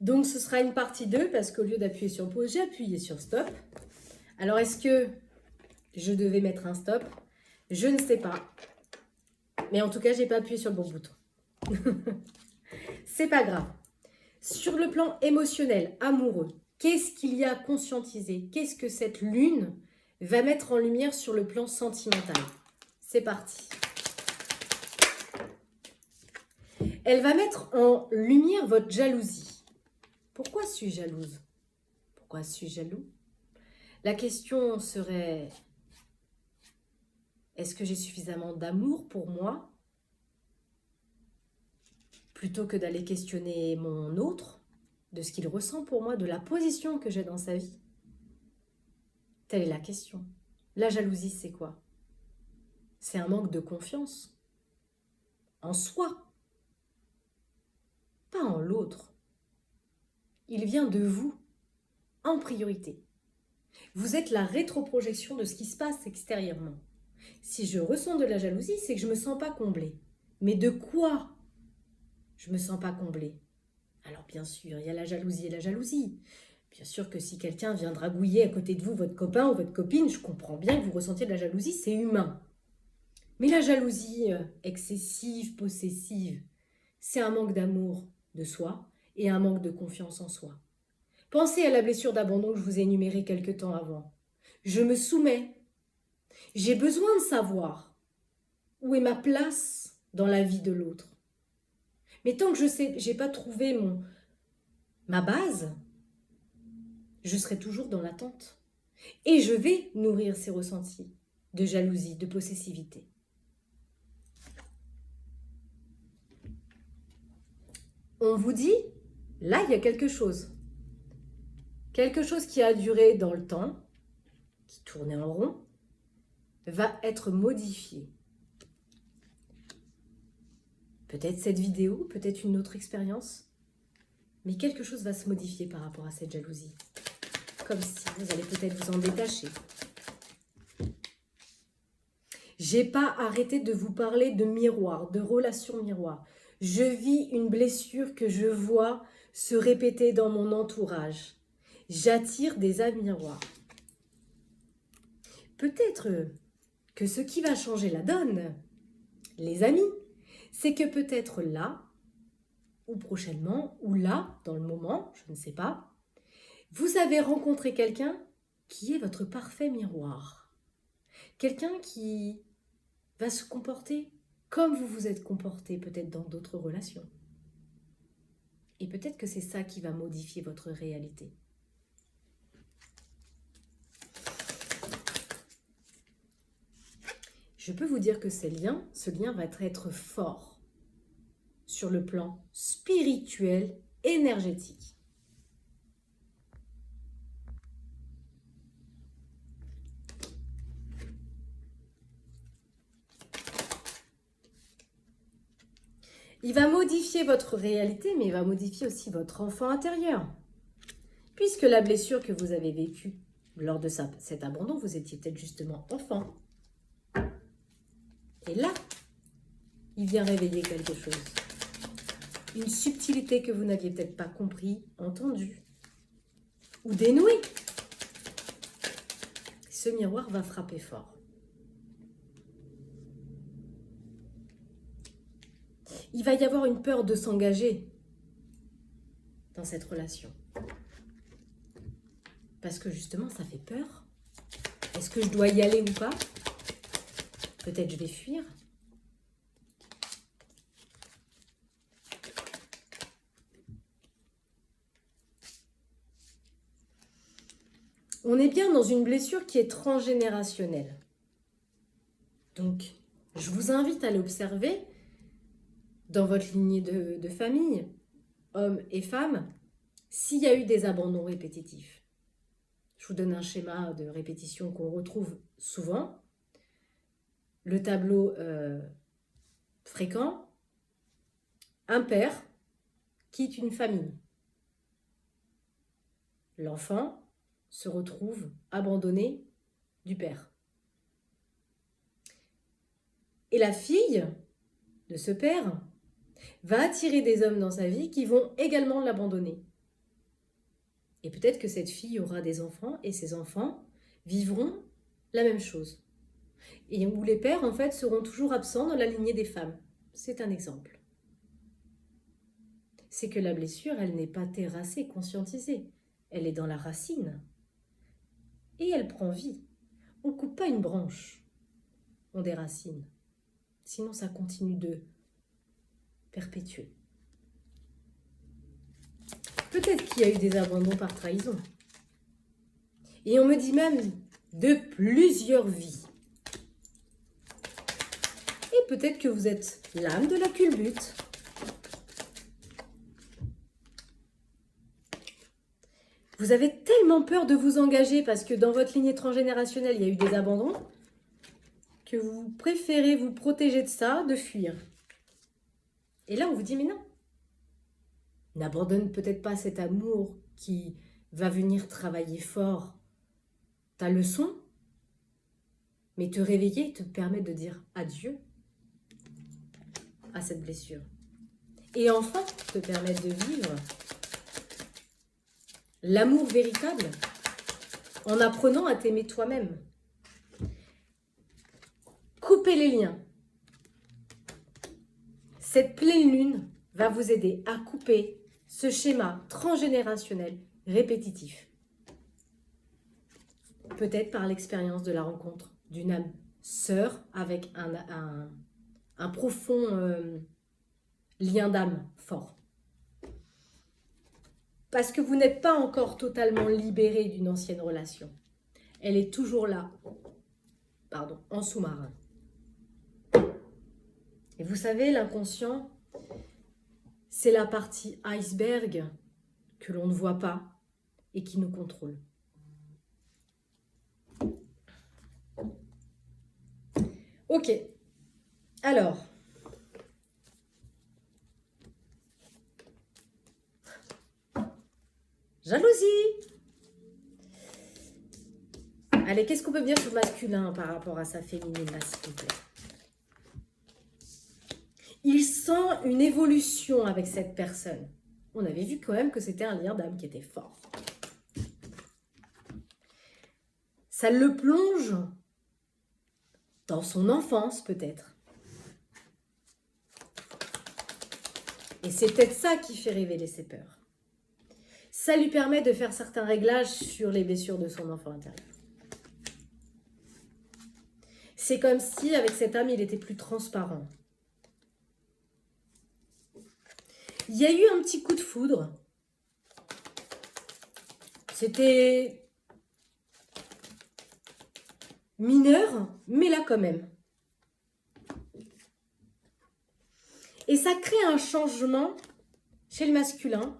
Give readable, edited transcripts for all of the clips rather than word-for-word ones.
Donc, ce sera une partie 2 parce qu'au lieu d'appuyer sur pause, j'ai appuyé sur stop. Alors, est-ce que je devais mettre un stop? Je ne sais pas. Mais en tout cas, je n'ai pas appuyé sur le bon bouton. C'est pas grave. Sur le plan émotionnel, amoureux, qu'est-ce qu'il y a à conscientiser? Qu'est-ce que cette lune va mettre en lumière sur le plan sentimental? C'est parti. Elle va mettre en lumière votre jalousie. Pourquoi suis-je jalouse? Pourquoi suis-je jaloux? La question serait, est-ce que j'ai suffisamment d'amour pour moi? Plutôt que d'aller questionner mon autre, de ce qu'il ressent pour moi, de la position que j'ai dans sa vie. Telle est la question. La jalousie, c'est quoi? C'est un manque de confiance en soi, pas en l'autre. Il vient de vous, en priorité. Vous êtes la rétroprojection de ce qui se passe extérieurement. Si je ressens de la jalousie, c'est que je ne me sens pas comblée. Mais de quoi je ne me sens pas comblée? Alors bien sûr, il y a la jalousie et la jalousie. Bien sûr que si quelqu'un vient dragouiller à côté de vous, votre copain ou votre copine, je comprends bien que vous ressentiez de la jalousie, c'est humain. Mais la jalousie excessive, possessive, c'est un manque d'amour de soi et un manque de confiance en soi. Pensez à la blessure d'abandon que je vous ai énumérée quelque temps avant. Je me soumets. J'ai besoin de savoir où est ma place dans la vie de l'autre. Mais tant que je n'ai pas trouvé ma base, je serai toujours dans l'attente. Et je vais nourrir ces ressentis de jalousie, de possessivité. On vous dit, là, il y a quelque chose. Quelque chose qui a duré dans le temps, qui tournait en rond, va être modifié. Peut-être cette vidéo, peut-être une autre expérience, mais quelque chose va se modifier par rapport à cette jalousie. Comme si vous allez peut-être vous en détacher. J'ai pas arrêté de vous parler de miroir, de relation miroir. Je vis une blessure que je vois se répéter dans mon entourage. J'attire des âmes miroirs. Peut-être que ce qui va changer la donne, les amis, c'est que peut-être là, ou prochainement, ou là, dans le moment, je ne sais pas, vous avez rencontré quelqu'un qui est votre parfait miroir. Quelqu'un qui va se comporter comme vous vous êtes comporté peut-être dans d'autres relations. Et peut-être que c'est ça qui va modifier votre réalité. Je peux vous dire que ce lien va être fort sur le plan spirituel, énergétique. Il va modifier votre réalité, mais il va modifier aussi votre enfant intérieur. Puisque la blessure que vous avez vécue lors de cet abandon, vous étiez peut-être justement enfant. Et là, il vient réveiller quelque chose. Une subtilité que vous n'aviez peut-être pas compris, entendue ou dénouée. Ce miroir va frapper fort. Il va y avoir une peur de s'engager dans cette relation. Parce que justement, ça fait peur. Est-ce que je dois y aller ou pas? Peut-être je vais fuir. On est bien dans une blessure qui est transgénérationnelle. Donc, je vous invite à l'observer dans votre lignée de famille, hommes et femmes, s'il y a eu des abandons répétitifs. Je vous donne un schéma de répétition qu'on retrouve souvent. Le tableau fréquent, un père quitte une famille. L'enfant se retrouve abandonné du père. Et la fille de ce père va attirer des hommes dans sa vie qui vont également l'abandonner. Et peut-être que cette fille aura des enfants et ses enfants vivront la même chose. Et où les pères, en fait, seront toujours absents dans la lignée des femmes. C'est un exemple. C'est que la blessure, elle n'est pas terrassée, conscientisée. Elle est dans la racine. Et elle prend vie. On ne coupe pas une branche, on déracine. Sinon, ça continue de perpétuer. Peut-être qu'il y a eu des abandons par trahison. Et on me dit même de plusieurs vies. Et peut-être que vous êtes l'âme de la culbute. Vous avez tellement peur de vous engager parce que dans votre lignée transgénérationnelle, il y a eu des abandons, que vous préférez vous protéger de ça, de fuir. Et là, on vous dit, mais non. N'abandonne peut-être pas cet amour qui va venir travailler fort ta leçon, mais te réveiller, te permettre de dire adieu à cette blessure. Et enfin, te permettre de vivre l'amour véritable en apprenant à t'aimer toi-même. Coupez les liens. Cette pleine lune va vous aider à couper ce schéma transgénérationnel répétitif. Peut-être par l'expérience de la rencontre d'une âme sœur avec un profond lien d'âme fort. Parce que vous n'êtes pas encore totalement libéré d'une ancienne relation. Elle est toujours là, en sous-marin. Et vous savez, l'inconscient, c'est la partie iceberg que l'on ne voit pas et qui nous contrôle. Ok, alors, jalousie. Allez, qu'est-ce qu'on peut dire sur le masculin par rapport à sa féminine, là, s'il vous plaît? Il sent une évolution avec cette personne. On avait vu quand même que c'était un lien d'âme qui était fort. Ça le plonge dans son enfance, peut-être. Et c'est peut-être ça qui fait révéler ses peurs. Ça lui permet de faire certains réglages sur les blessures de son enfant intérieur. C'est comme si, avec cette âme, il était plus transparent. Il y a eu un petit coup de foudre. C'était mineur, mais là quand même. Et ça crée un changement chez le masculin,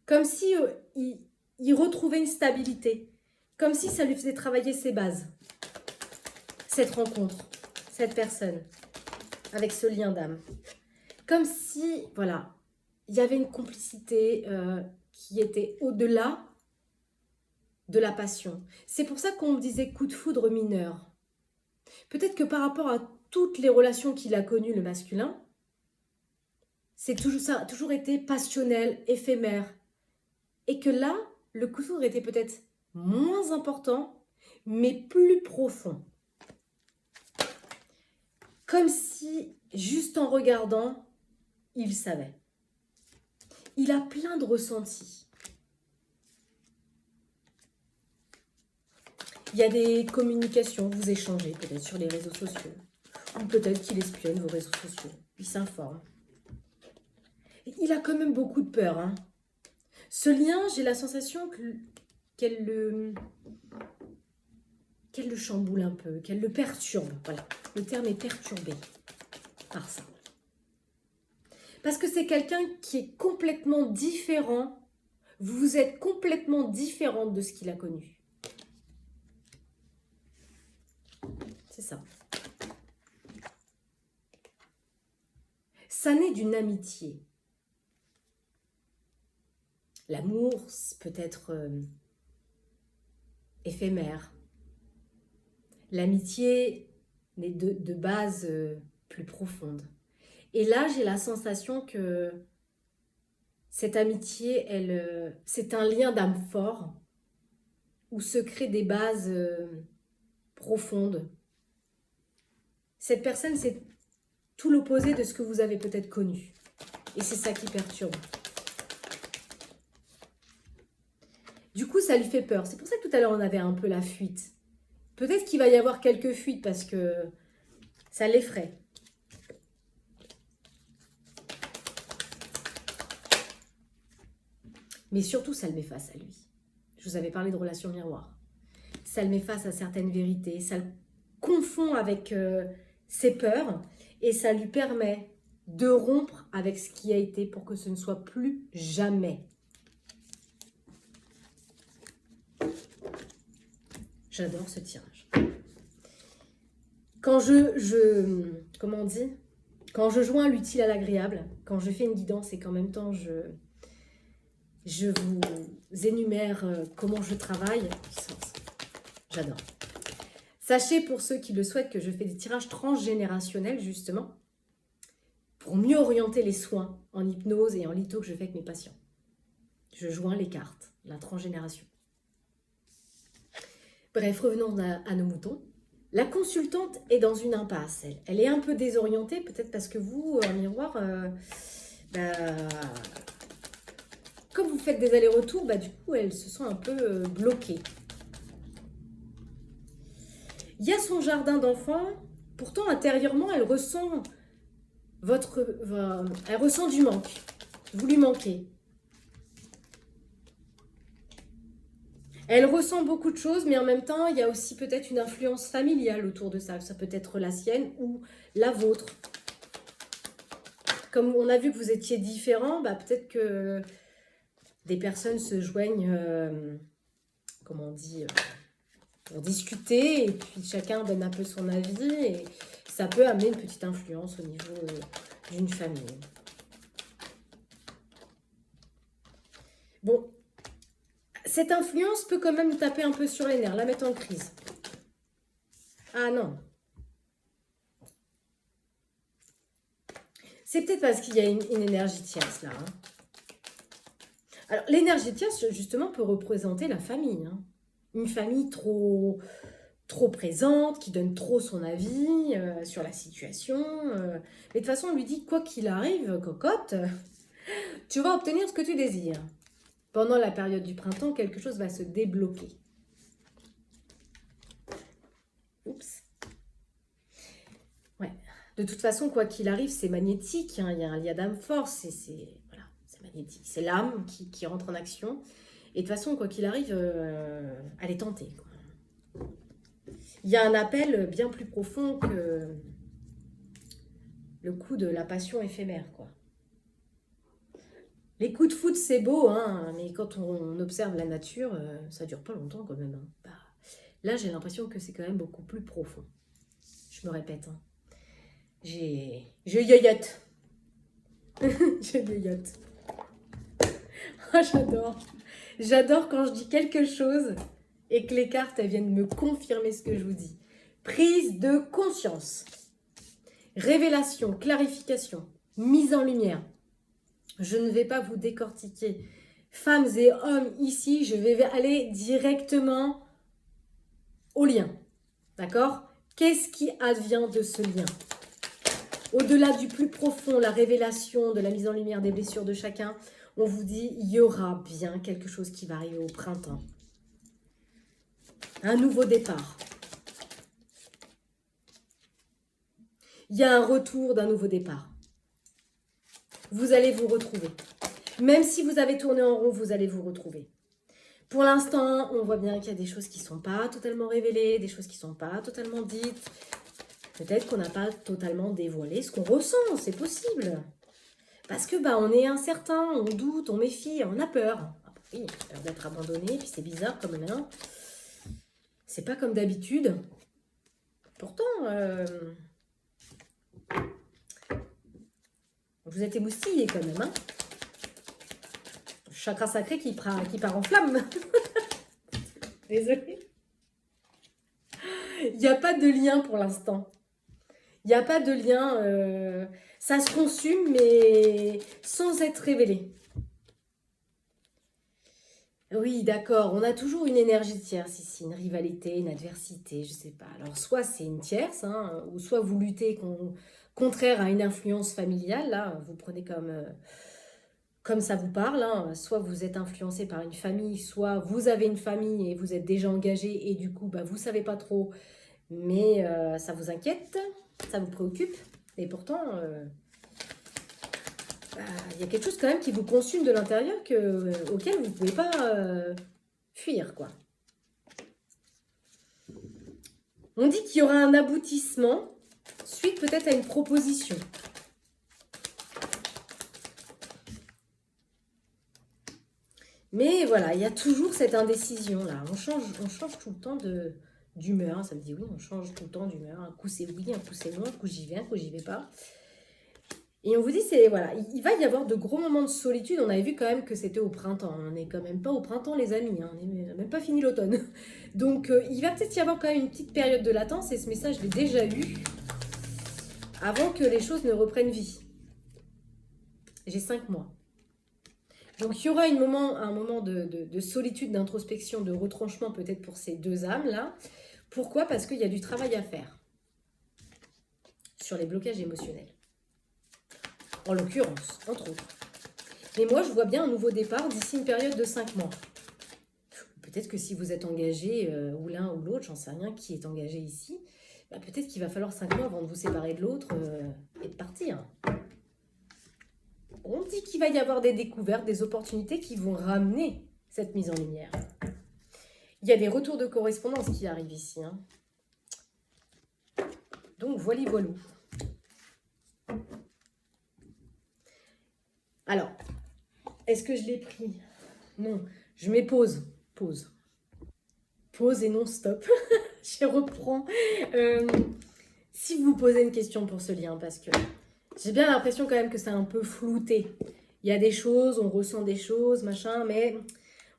comme si il retrouvait une stabilité, comme si ça lui faisait travailler ses bases. Cette rencontre, cette personne, avec ce lien d'âme. Comme si, voilà, il y avait une complicité qui était au-delà de la passion. C'est pour ça qu'on me disait coup de foudre mineur. Peut-être que par rapport à toutes les relations qu'il a connues, le masculin, ça a toujours été passionnel, éphémère. Et que là, le coup de foudre était peut-être moins important, mais plus profond. Comme si, juste en regardant, il savait. Il a plein de ressentis. Il y a des communications, vous échangez peut-être sur les réseaux sociaux. Ou peut-être qu'il espionne vos réseaux sociaux. Il s'informe. Il a quand même beaucoup de peur. Hein. Ce lien, j'ai la sensation qu'elle le chamboule un peu, qu'elle le perturbe. Voilà, le terme est perturbé par ça. Parce que c'est quelqu'un qui est complètement différent. Vous êtes complètement différente de ce qu'il a connu. C'est ça. Ça naît d'une amitié. L'amour peut être éphémère. L'amitié n'est de base plus profonde. Et là, j'ai la sensation que cette amitié, c'est un lien d'âme fort où se créent des bases profondes. Cette personne, c'est tout l'opposé de ce que vous avez peut-être connu. Et c'est ça qui perturbe. Du coup, ça lui fait peur. C'est pour ça que tout à l'heure, on avait un peu la fuite. Peut-être qu'il va y avoir quelques fuites parce que ça l'effraie. Mais surtout, ça le met face à lui. Je vous avais parlé de relation miroir. Ça le met face à certaines vérités. Ça le confond avec ses peurs. Et ça lui permet de rompre avec ce qui a été pour que ce ne soit plus jamais. J'adore ce tirage. Quand comment on dit? Quand je joins l'utile à l'agréable, quand je fais une guidance et qu'en même temps je vous énumère comment je travaille, j'adore. Sachez pour ceux qui le souhaitent que je fais des tirages transgénérationnels justement pour mieux orienter les soins en hypnose et en litho que je fais avec mes patients. Je joins les cartes, la transgénération. Bref, revenons à nos moutons. La consultante est dans une impasse. Elle est un peu désorientée, peut-être parce que vous, en miroir, comme vous faites des allers-retours, du coup, elle se sent un peu bloquée. Il y a son jardin d'enfants. Pourtant, intérieurement, elle ressent elle ressent du manque. Vous lui manquez. Elle ressent beaucoup de choses, mais en même temps, il y a aussi peut-être une influence familiale autour de ça. Ça peut être la sienne ou la vôtre. Comme on a vu que vous étiez différents, peut-être que des personnes se joignent, comment on dit, pour discuter, et puis chacun donne un peu son avis, et ça peut amener une petite influence au niveau d'une famille. Bon, cette influence peut quand même taper un peu sur les nerfs, la mettre en crise. Ah non. C'est peut-être parce qu'il y a une énergie tierce là. Alors, l'énergie tierce, justement, peut représenter la famille. Une famille trop présente, qui donne trop son avis sur la situation. Mais de toute façon, on lui dit, quoi qu'il arrive, cocotte, tu vas obtenir ce que tu désires. Pendant la période du printemps, quelque chose va se débloquer. Oups. Ouais. De toute façon, quoi qu'il arrive, c'est magnétique. Il y a un lien d'âme fort. C'est magnétique. C'est l'âme qui rentre en action. Et de toute façon, quoi qu'il arrive, elle est tentée. Il y a un appel bien plus profond que le coup de la passion éphémère, quoi. Les coups de foot, c'est beau, mais quand on observe la nature, ça dure pas longtemps quand même. Là, j'ai l'impression que c'est quand même beaucoup plus profond. Je me répète. Je yoyote. Je yoyote. Oh, j'adore. J'adore quand je dis quelque chose et que les cartes elles viennent me confirmer ce que je vous dis. Prise de conscience. Révélation, clarification, mise en lumière. Je ne vais pas vous décortiquer. Femmes et hommes, ici, je vais aller directement au lien. D'accord? Qu'est-ce qui advient de ce lien? Au-delà du plus profond, la révélation, de la mise en lumière des blessures de chacun, on vous dit, il y aura bien quelque chose qui va arriver au printemps. Un nouveau départ. Il y a un retour d'un nouveau départ. Vous allez vous retrouver. Même si vous avez tourné en rond, vous allez vous retrouver. Pour l'instant, on voit bien qu'il y a des choses qui ne sont pas totalement révélées, des choses qui ne sont pas totalement dites. Peut-être qu'on n'a pas totalement dévoilé ce qu'on ressent, c'est possible. Parce que on est incertain, on doute, on méfie, on a peur. Oui, on a peur d'être abandonné, puis c'est bizarre comme maintenant. C'est pas comme d'habitude. Pourtant, vous êtes émoustillés quand même. Chakra sacré qui part en flamme. Désolée. Il n'y a pas de lien pour l'instant. Il n'y a pas de lien. Ça se consume, mais sans être révélé. Oui, d'accord, on a toujours une énergie de tierce ici, une rivalité, une adversité, je sais pas. Alors, soit c'est une tierce, hein, ou soit vous luttez contraire à une influence familiale, là, vous prenez comme ça vous parle, hein. Soit vous êtes influencé par une famille, soit vous avez une famille et vous êtes déjà engagé et du coup, bah, vous savez pas trop, mais ça vous inquiète, ça vous préoccupe. Et pourtant, bah, il y a quelque chose quand même qui vous consume de l'intérieur auquel vous ne pouvez pas fuir, quoi. On dit qu'il y aura un aboutissement suite peut-être à une proposition. Mais voilà, il y a toujours cette indécision là. On change tout le temps d'humeur. Ça me dit oui, on change tout le temps d'humeur. Un coup c'est oui, un coup c'est non, un coup j'y vais, un coup j'y vais pas. Et on vous dit, c'est voilà, il va y avoir de gros moments de solitude. On avait vu quand même que c'était au printemps. On n'est quand même pas au printemps, les amis, hein. On n'est même pas fini l'automne. Donc il va peut-être y avoir quand même une petite période de latence. Et ce message, je l'ai déjà eu avant que les choses ne reprennent vie. J'ai 5 mois. Donc il y aura un moment de solitude, d'introspection, de retranchement peut-être pour ces deux âmes-là. Pourquoi? Parce qu'il y a du travail à faire sur les blocages émotionnels. En l'occurrence, entre autres. Mais moi, je vois bien un nouveau départ d'ici une période de 5 mois. Peut-être que si vous êtes engagé, ou l'un ou l'autre, j'en sais rien qui est engagé ici, bah peut-être qu'il va falloir 5 mois avant de vous séparer de l'autre et de partir. On dit qu'il va y avoir des découvertes, des opportunités qui vont ramener cette mise en lumière. Il y a des retours de correspondance qui arrivent ici, hein. Donc, voilà. Alors, est-ce que je l'ai pris? Non, je mets pause. Pause. Pause et non stop. Je reprends. Si vous vous posez une question pour ce lien, parce que j'ai bien l'impression quand même que c'est un peu flouté. Il y a des choses, on ressent des choses, machin, mais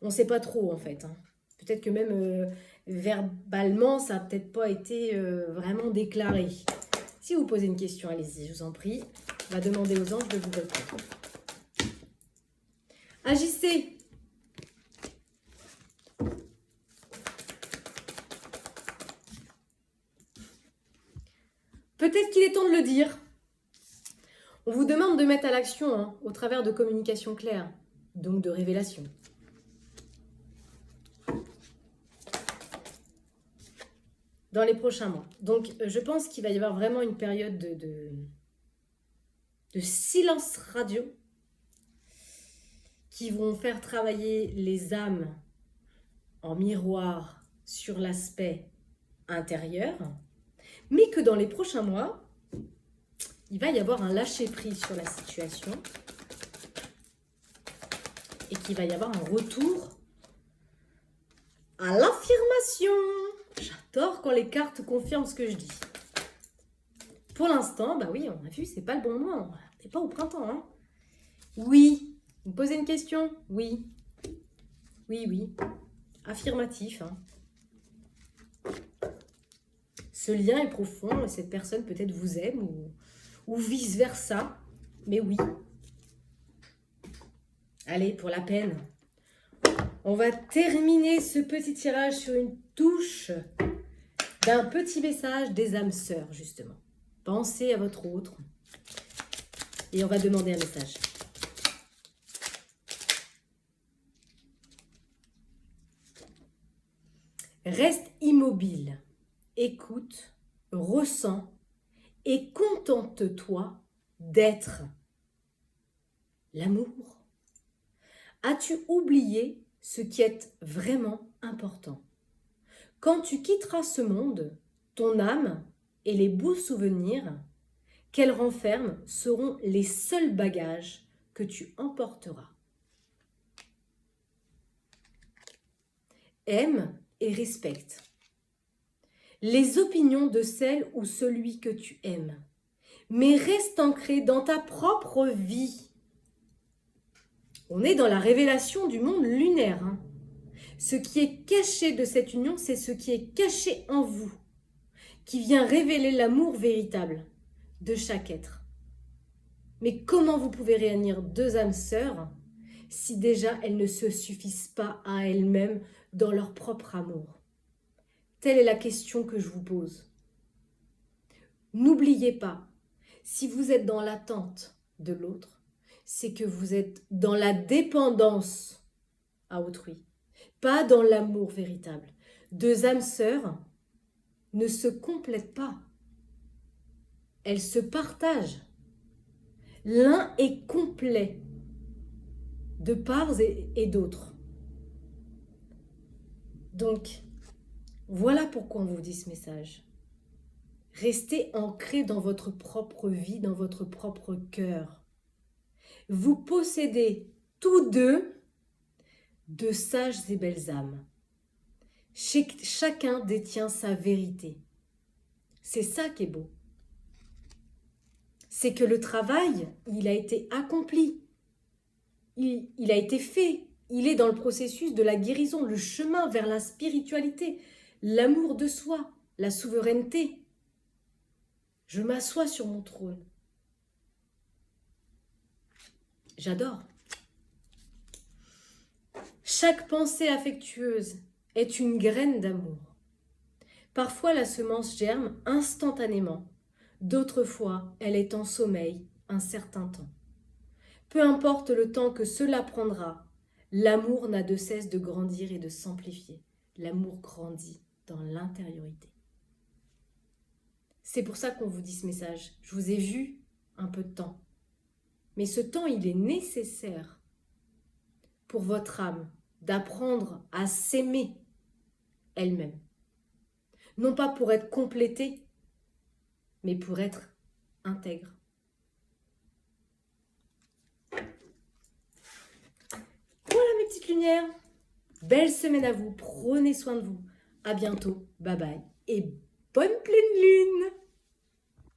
on ne sait pas trop en fait, hein. Peut-être que même verbalement, ça n'a peut-être pas été vraiment déclaré. Si vous posez une question, allez-y, je vous en prie. On va demander aux anges de vous répondre. Agissez. Peut-être qu'il est temps de le dire. On vous demande de mettre à l'action, hein, au travers de communication claire, donc de révélation. Dans les prochains mois. Donc, je pense qu'il va y avoir vraiment une période de silence radio qui vont faire travailler les âmes en miroir sur l'aspect intérieur, mais que dans les prochains mois, il va y avoir un lâcher-prise sur la situation et qu'il va y avoir un retour à l'affirmation. J'adore quand les cartes confirment ce que je dis. Pour l'instant, bah oui, on a vu, c'est pas le bon moment. On n'est pas au printemps, hein. Oui. Vous me posez une question? Oui. Oui, oui. Affirmatif, hein. Ce lien est profond et cette personne peut-être vous aime ou vice-versa. Mais oui. Allez, pour la peine. On va terminer ce petit tirage sur une touche d'un petit message des âmes sœurs, justement. Pensez à votre autre. Et on va demander un message. Reste immobile. Écoute, ressens et contente-toi d'être. L'amour. As-tu oublié ce qui est vraiment important? Quand tu quitteras ce monde, ton âme et les beaux souvenirs qu'elle renferme seront les seuls bagages que tu emporteras. Aime et respecte les opinions de celle ou celui que tu aimes, mais reste ancré dans ta propre vie. On est dans la révélation du monde lunaire, hein. Ce qui est caché de cette union, c'est ce qui est caché en vous, qui vient révéler l'amour véritable de chaque être. Mais comment vous pouvez réunir deux âmes sœurs si déjà elles ne se suffisent pas à elles-mêmes dans leur propre amour? Telle est la question que je vous pose. N'oubliez pas, si vous êtes dans l'attente de l'autre, c'est que vous êtes dans la dépendance à autrui, pas dans l'amour véritable. Deux âmes sœurs ne se complètent pas. Elles se partagent. L'un est complet de parts et d'autres. Donc, voilà pourquoi on vous dit ce message. Restez ancrés dans votre propre vie, dans votre propre cœur. Vous possédez tous deux de sages et belles âmes. Chacun détient sa vérité. C'est ça qui est beau. C'est que le travail, il a été accompli. Il a été fait. Il est dans le processus de la guérison, le chemin vers la spiritualité, l'amour de soi, la souveraineté. Je m'assois sur mon trône. J'adore. Chaque pensée affectueuse est une graine d'amour. Parfois, la semence germe instantanément. D'autres fois, elle est en sommeil un certain temps. Peu importe le temps que cela prendra, l'amour n'a de cesse de grandir et de s'amplifier. L'amour grandit dans l'intériorité. C'est pour ça qu'on vous dit ce message. Je vous ai vu un peu de temps. Mais ce temps, il est nécessaire pour votre âme d'apprendre à s'aimer elle-même. Non pas pour être complétée, mais pour être intègre. Voilà mes petites lumières. Belle semaine à vous. Prenez soin de vous. À bientôt. Bye bye. Et bonne pleine lune.